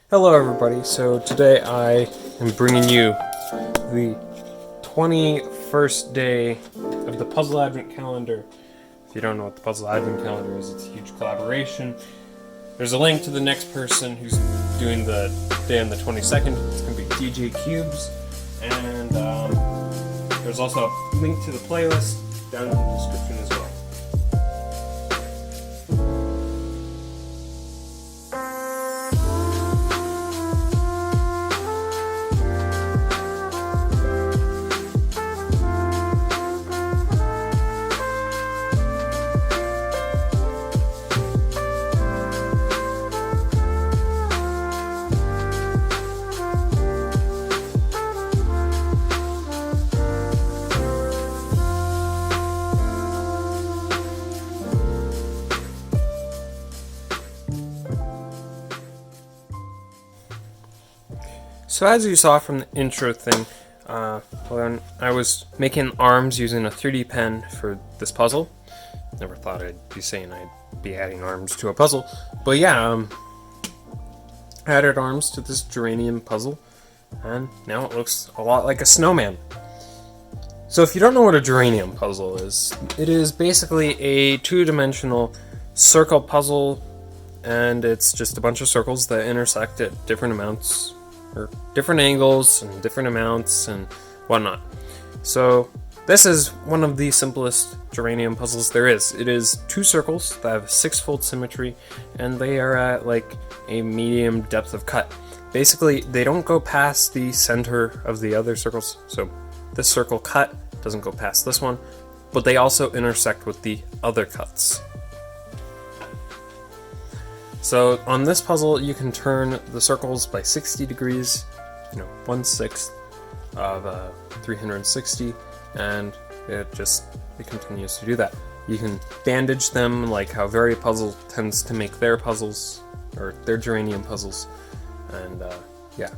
Hello everybody, so today I am bringing you the 21st day of the Puzzle Advent Calendar. If you don't know what the Puzzle Advent Calendar is, it's a huge collaboration. There's a link to the next person who's doing the day on the 22nd. It's going to be DJ Cubes, and there's also a link to the playlist down in the description as well. So as you saw from the intro thing, when I was making arms using a 3D pen for this puzzle, never thought I'd be saying I'd be adding arms to a puzzle, but yeah, I added arms to this geranium puzzle, and now it looks a lot like a snowman. So if you don't know what a geranium puzzle is, it is basically a two-dimensional circle puzzle, and it's just a bunch of circles that intersect at different amounts, or different angles and different amounts and whatnot. So this is one of the simplest geranium puzzles there is. It is two circles that have 6-fold symmetry, and they are at like a medium depth of cut. Basically, they don't go past the center of the other circles. So this circle cut doesn't go past this one, but they also intersect with the other cuts. So on this puzzle, you can turn the circles by 60 degrees, 1/6 of 360, and it continues to do that. You can bandage them like how Varipuzzle tends to make their puzzles, or their geranium puzzles, and yeah.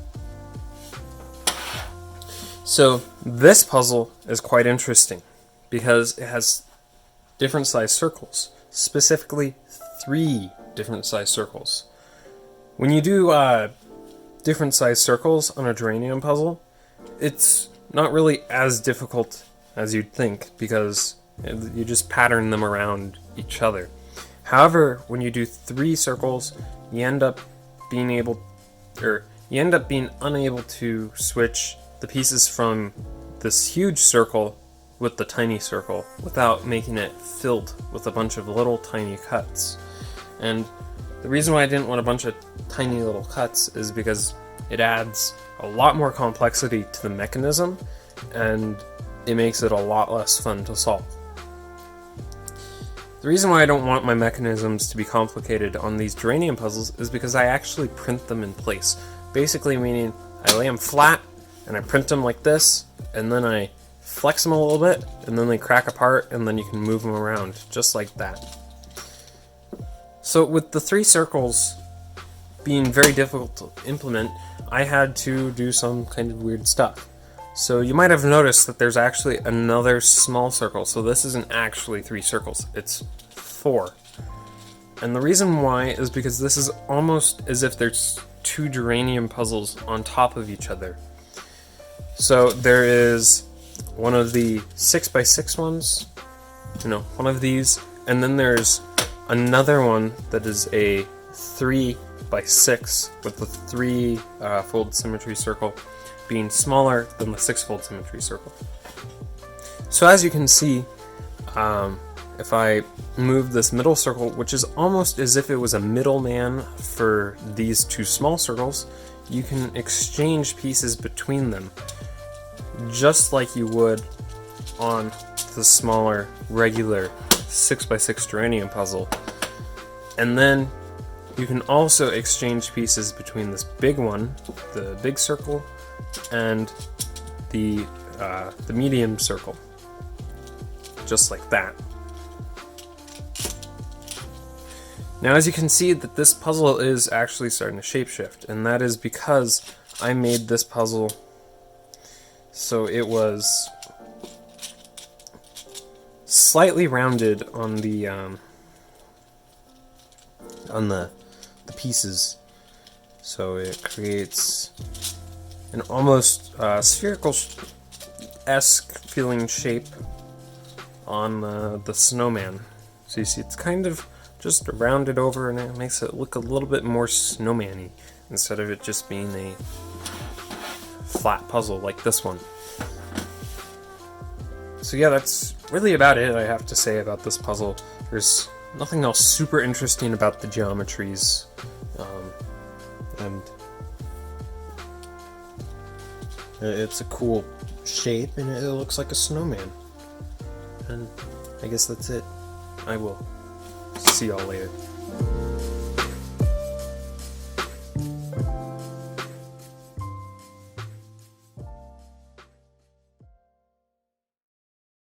So this puzzle is quite interesting because it has different sized circles, specifically 3 different sized circles. When you do different sized circles on a geranium puzzle, it's not really as difficult as you'd think because you just pattern them around each other. However, when you do 3 circles, you end up being unable to switch the pieces from this huge circle with the tiny circle without making it filled with a bunch of little tiny cuts. And the reason why I didn't want a bunch of tiny little cuts is because it adds a lot more complexity to the mechanism, and it makes it a lot less fun to solve. The reason why I don't want my mechanisms to be complicated on these geranium puzzles is because I actually print them in place. Basically meaning I lay them flat, and I print them like this, and then I flex them a little bit, and then they crack apart, and then you can move them around, just like that. So with the 3 circles being very difficult to implement, I had to do some kind of weird stuff. So you might have noticed that there's actually another small circle. So this isn't actually 3 circles, it's 4. And the reason why is because this is almost as if there's 2 geranium puzzles on top of each other. So there is one of the 6x6 ones, one of these, and then there's another one that is a 3x6 with the 3-fold symmetry circle being smaller than the 6-fold symmetry circle. So as you can see, if I move this middle circle, which is almost as if it was a middleman for these 2 small circles, you can exchange pieces between them, just like you would on the smaller, regular 6x6 geranium puzzle. And then you can also exchange pieces between this big one, the big circle, and the medium circle, just like that. Now as you can see that this puzzle is actually starting to shapeshift, and that is because I made this puzzle so it was slightly rounded on the pieces. So it creates an almost spherical-esque feeling shape on the snowman. So you see it's kind of just rounded over, and it makes it look a little bit more snowman-y instead of it just being a flat puzzle like this one. So yeah, that's really about it I have to say about this puzzle. There's nothing else super interesting about the geometries, and it's a cool shape, and it looks like a snowman. And I guess that's it. I will see y'all later.